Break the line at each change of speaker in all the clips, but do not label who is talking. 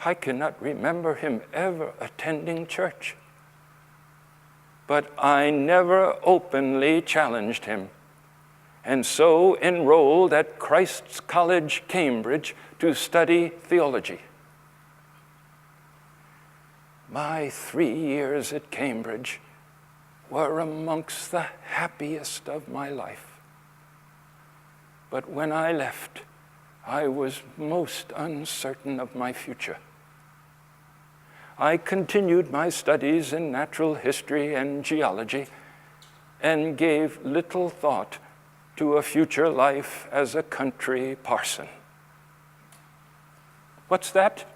I cannot remember him ever attending church. But I never openly challenged him, and so enrolled at Christ's College, Cambridge, to study theology. My 3 years at Cambridge were amongst the happiest of my life. But when I left, I was most uncertain of my future. I continued my studies in natural history and geology and gave little thought to a future life as a country parson. What's that?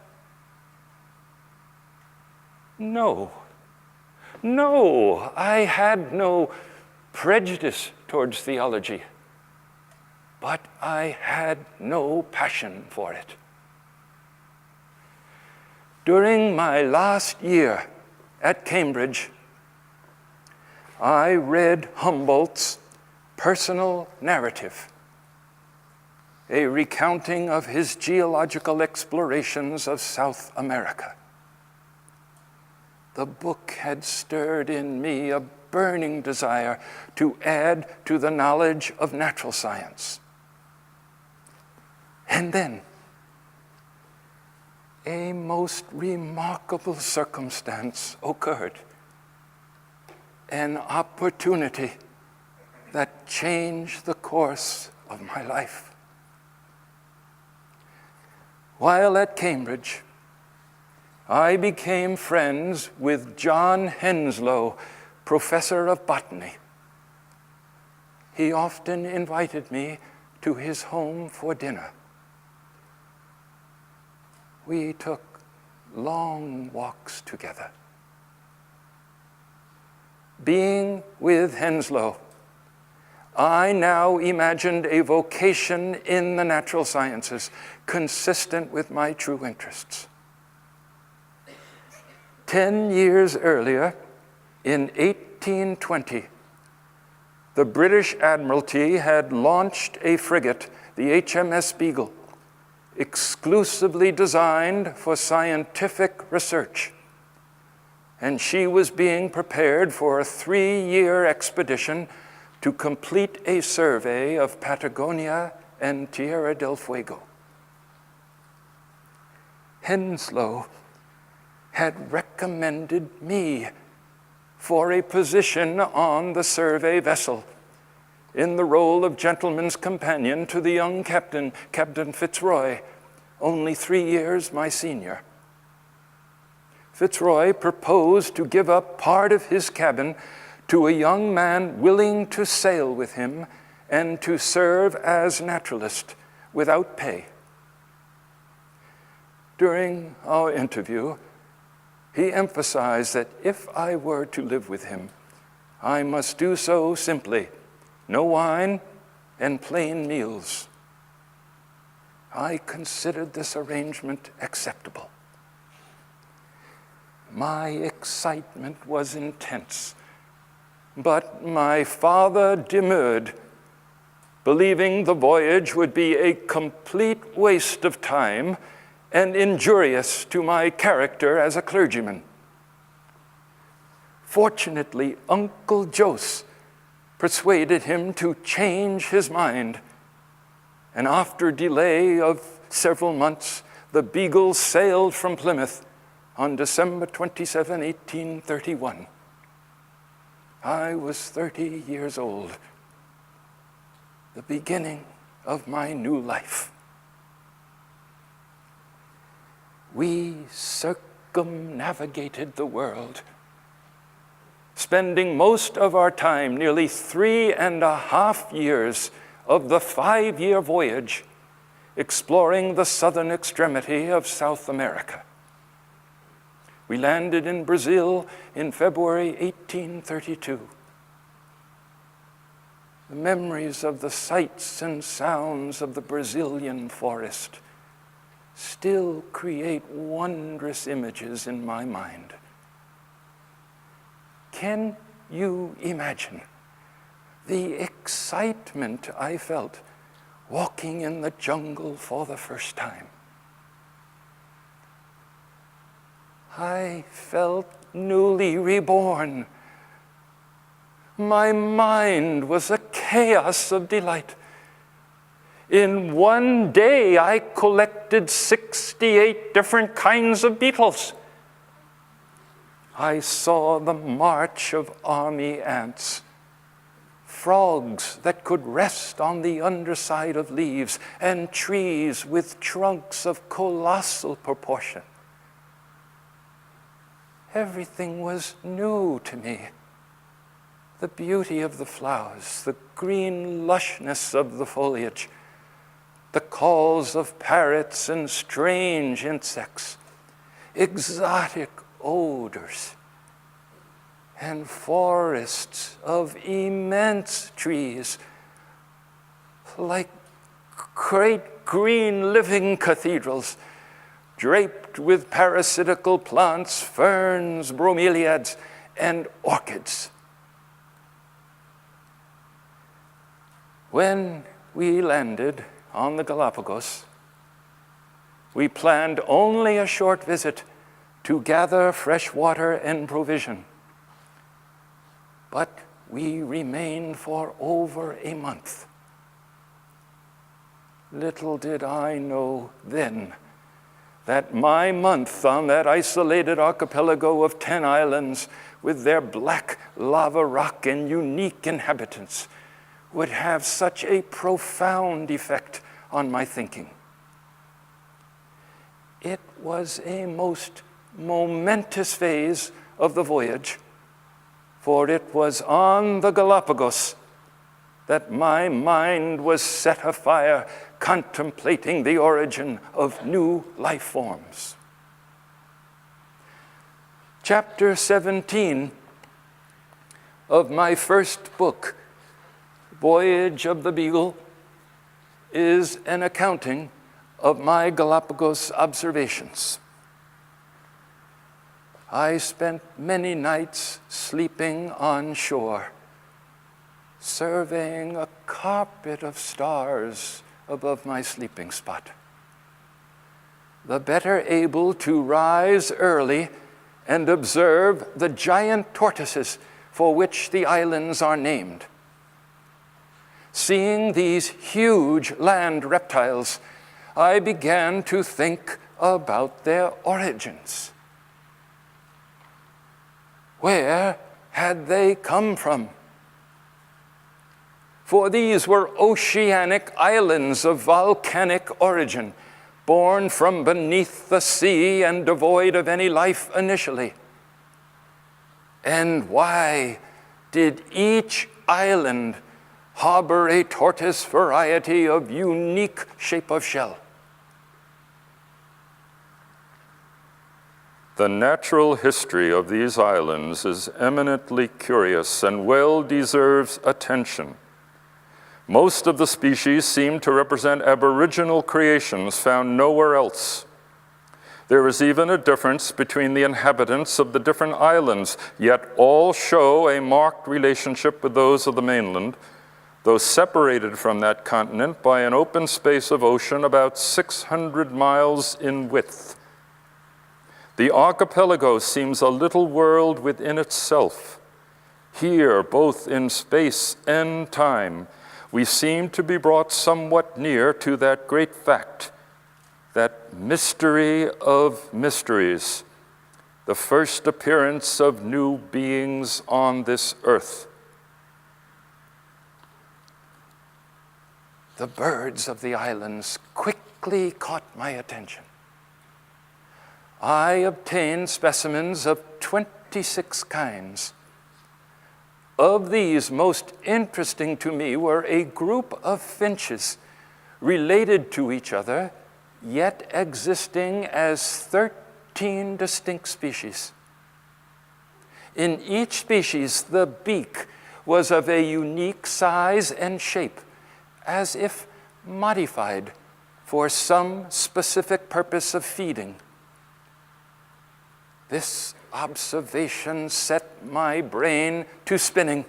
No, I had no prejudice towards theology, but I had no passion for it. During my last year at Cambridge, I read Humboldt's personal narrative, a recounting of his geological explorations of South America. The book had stirred in me a burning desire to add to the knowledge of natural science. And then, a most remarkable circumstance occurred, an opportunity that changed the course of my life. While at Cambridge, I became friends with John Henslow, professor of botany. He often invited me to his home for dinner. We took long walks together. Being with Henslow, I now imagined a vocation in the natural sciences consistent with my true interests. 10 years earlier, in 1820, the British Admiralty had launched a frigate, the HMS Beagle, exclusively designed for scientific research. And she was being prepared for a 3-year expedition to complete a survey of Patagonia and Tierra del Fuego. Henslow had recommended me for a position on the survey vessel in the role of gentleman's companion to the young captain, Captain Fitzroy, only 3 years my senior. Fitzroy proposed to give up part of his cabin to a young man willing to sail with him and to serve as naturalist without pay. During our interview, he emphasized that if I were to live with him, I must do so simply: no wine and plain meals. I considered this arrangement acceptable. My excitement was intense, but my father demurred, believing the voyage would be a complete waste of time and injurious to my character as a clergyman. Fortunately, Uncle Jos persuaded him to change his mind, and after delay of several months, the Beagle sailed from Plymouth on December 27, 1831. I was 30 years old, the beginning of my new life. We circumnavigated the world, spending most of our time, nearly 3.5 years of the 5-year voyage, exploring the southern extremity of South America. We landed in Brazil in February 1832. The memories of the sights and sounds of the Brazilian forest still create wondrous images in my mind. Can you imagine the excitement I felt walking in the jungle for the first time? I felt newly reborn. My mind was a chaos of delight. In one day, I collected 68 different kinds of beetles. I saw the march of army ants, frogs that could rest on the underside of leaves, and trees with trunks of colossal proportion. Everything was new to me. The beauty of the flowers, the green lushness of the foliage, the calls of parrots and strange insects, exotic odors, and forests of immense trees, like great green living cathedrals, draped with parasitical plants, ferns, bromeliads, and orchids. When we landed on the Galapagos, we planned only a short visit to gather fresh water and provision. But we remained for over a month. Little did I know then that my month on that isolated archipelago of 10 islands with their black lava rock and unique inhabitants would have such a profound effect on my thinking. It was a most momentous phase of the voyage, for it was on the Galapagos that my mind was set afire contemplating the origin of new life forms. Chapter 17 of my first book, Voyage of the Beagle, is an accounting of my Galapagos observations. I spent many nights sleeping on shore, surveying a carpet of stars above my sleeping spot, the better able to rise early and observe the giant tortoises for which the islands are named. Seeing these huge land reptiles, I began to think about their origins. Where had they come from? For these were oceanic islands of volcanic origin, born from beneath the sea and devoid of any life initially. And why did each island harbor a tortoise variety of unique shape of shell?
The natural history of these islands is eminently curious and well deserves attention. Most of the species seem to represent aboriginal creations found nowhere else. There is even a difference between the inhabitants of the different islands, yet all show a marked relationship with those of the mainland, though separated from that continent by an open space of ocean about 600 miles in width. The archipelago seems a little world within itself. Here, both in space and time, we seem to be brought somewhat near to that great fact, that mystery of mysteries, the first appearance of new beings on this earth.
The birds of the islands quickly caught my attention. I obtained specimens of 26 kinds. Of these, most interesting to me were a group of finches related to each other, yet existing as 13 distinct species. In each species, the beak was of a unique size and shape, as if modified for some specific purpose of feeding. This observation set my brain to spinning.